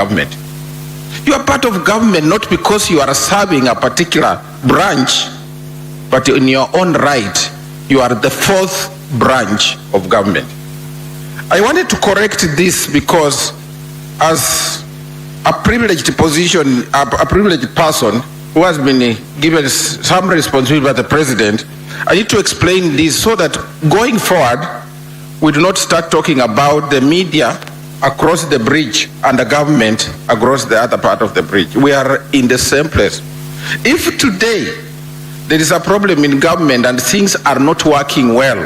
government. You are part of government not because you are serving a particular branch, but in your own right, you are the fourth branch of government. I wanted to correct this because as a privileged position, a privileged person who has been given some responsibility by the president, I need to explain this so that going forward, we do not start talking about the media across the bridge and the government across the other part of the bridge. We are in the same place. If today there is a problem in government and things are not working well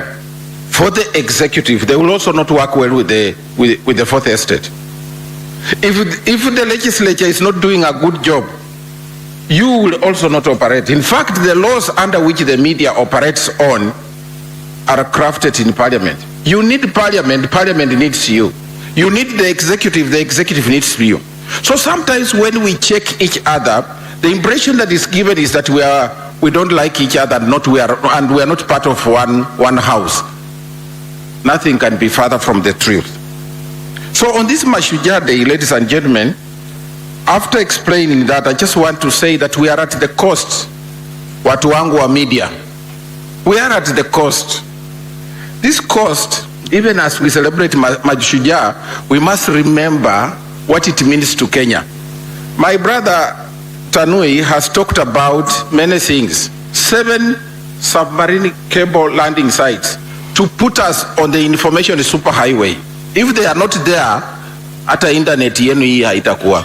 for the executive, they will also not work well with the fourth estate. If the legislature is not doing a good job, you will also not operate. In fact, the laws under which the media operates on are crafted in parliament. You need parliament, parliament needs you. You need the executive needs you. So sometimes when we check each other, the impression that is given is that we don't like each other, and we are not part of one house. Nothing can be further from the truth. So on this Mashujaa Day, ladies and gentlemen, after explaining that, I just want to say that we are at the cost. Watu wangu wa media, we are at the cost. This cost, even as we celebrate Mashujaa, we must remember what it means to Kenya. My brother Tanui has talked about many things. 7 submarine cable landing sites to put us on the information superhighway. If they are not there, hata internet yenu hii haitakuwa.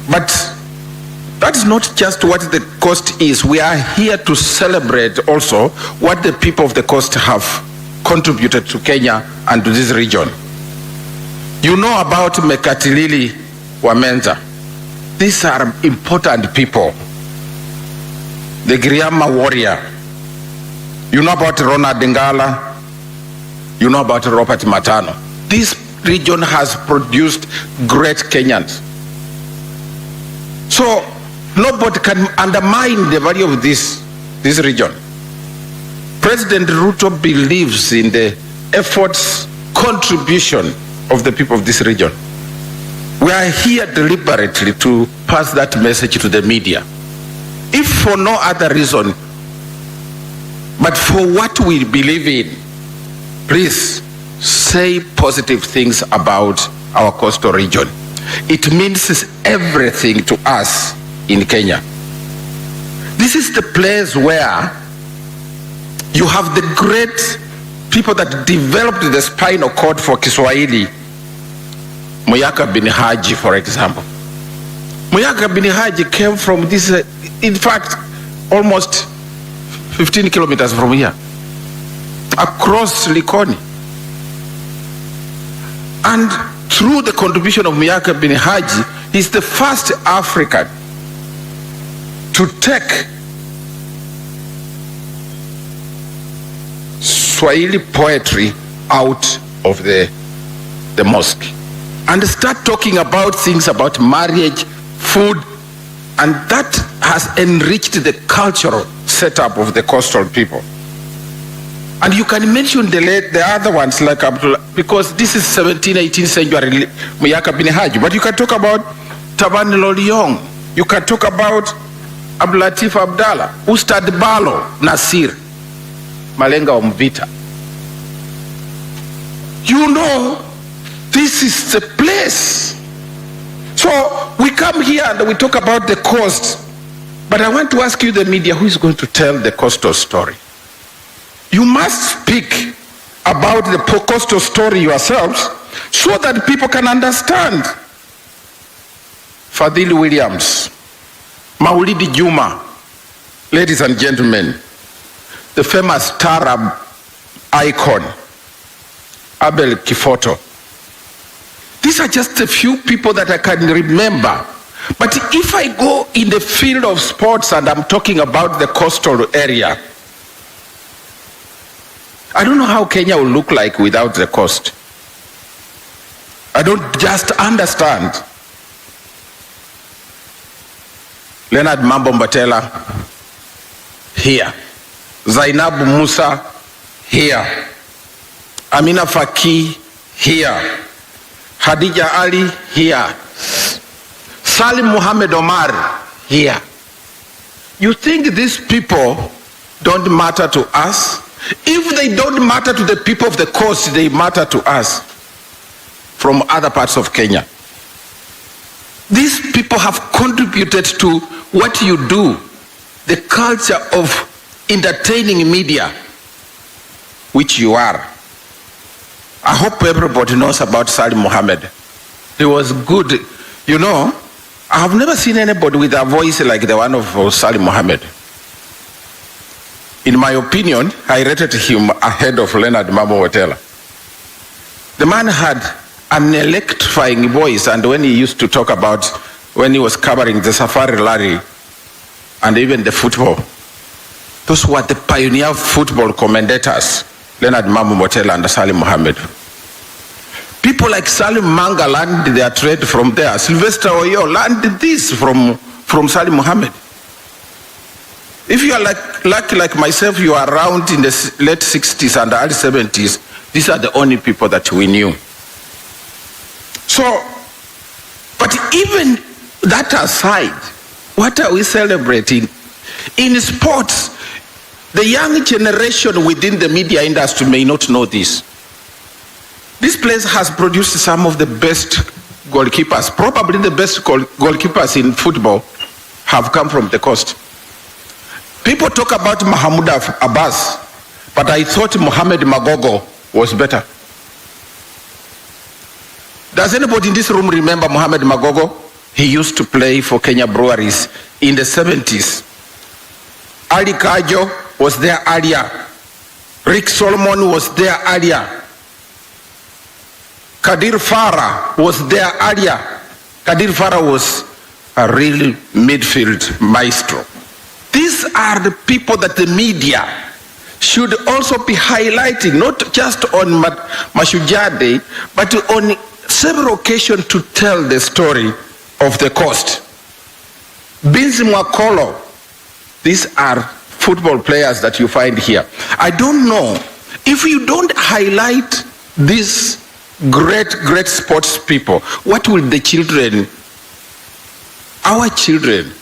But that is not just what the coast is. We are here to celebrate also what the people of the coast have contributed to Kenya and to this region. You know about Mekatilili Wamenza. These are important people. The Giriama warrior. You know about Ronald Dengala. You know about Robert Matano. This region has produced great Kenyans. So nobody can undermine the value of this region. President Ruto believes in the efforts, contribution of the people of this region. We are here deliberately to pass that message to the media. If for no other reason, but for what we believe in, please say positive things about our coastal region. It means everything to us in Kenya. This is the place where you have the great people that developed the spinal cord for Kiswahili. Muyaka bin Haji, for example. Muyaka bin Haji came from this, in fact, almost 15 kilometers from here, across Likoni. And through the contribution of Muyaka bin Haji, he's the first African to take Swahili poetry out of the mosque and start talking about things about marriage, food, and that has enriched the cultural setup of the coastal people. And you can mention the other ones like Abdullah, because this is 17th, 18th century Muyaka bin Haji, but you can talk about Taban Loliong, you can talk about Abdulatif Abdallah, Ustad Balo Nasir, Malenga Mvita. You know, this is the place. So we come here and we talk about the coast, but I want to ask you, the media, who is going to tell the coastal story? You must speak about the coastal story yourselves so that people can understand. Fadhili Williams, Maulidi Juma, ladies and gentlemen, the famous Tarab icon, Abel Kifoto. These are just a few people that I can remember. But if I go in the field of sports and I'm talking about the coastal area, I don't know how Kenya will look like without the coast. I don't just understand. Leonard Mambo Mbatela, here. Zainab Musa, here. Amina Faki, here. Hadija Ali, here. Salim Muhammad Omar here. You think these people don't matter to us? If they don't matter to the people of the coast, they matter to us from other parts of Kenya. These people have contributed to what you do, the culture of entertaining media, which you are. I hope everybody knows about Salim Muhammad. He was good. You know, I have never seen anybody with a voice like the one of Salim Muhammad. In my opinion, I rated him ahead of Leonard Mamo Wetela. The man had an electrifying voice, and when he used to talk about when he was covering the Safari Rally and even the football, those were the pioneer football commentators, Leonard Mamo Wetela and Salim Muhammad. People like Salim Manga learned their trade from there. Sylvester Oyo learned this from Salim Muhammad. If you are lucky like myself, you are around in the late 60s and early 70s, these are the only people that we knew. So, but even that aside, what are we celebrating? In sports, the young generation within the media industry may not know this. This place has produced some of the best goalkeepers. Probably the best goalkeepers in football have come from the coast. People talk about Mahmoud Abbas, but I thought Mohamed Magogo was better. Does anybody in this room remember Mohamed Magogo? He used to play for Kenya Breweries in the 70s. Ali Kajo was there earlier. Rick Solomon was there earlier. Kadir Farah was there earlier. Kadir Farah was a real midfield maestro. These are the people that the media should also be highlighting, not just on Mashujaa Day, but on several occasions to tell the story of the coast. Binzi Mwakolo, these are football players that you find here. I don't know, if you don't highlight these great sports people, what will the children, our children,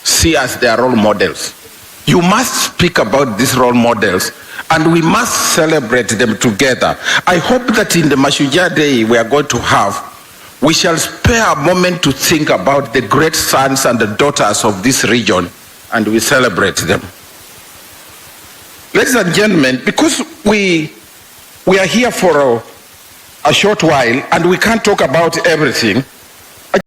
see as their role models? You must speak about these role models, and we must celebrate them together. I hope that in the Mashujaa Day we are going to have, we shall spare a moment to think about the great sons and the daughters of this region, and we celebrate them. Ladies and gentlemen, because we are here for a short while and we can't talk about everything,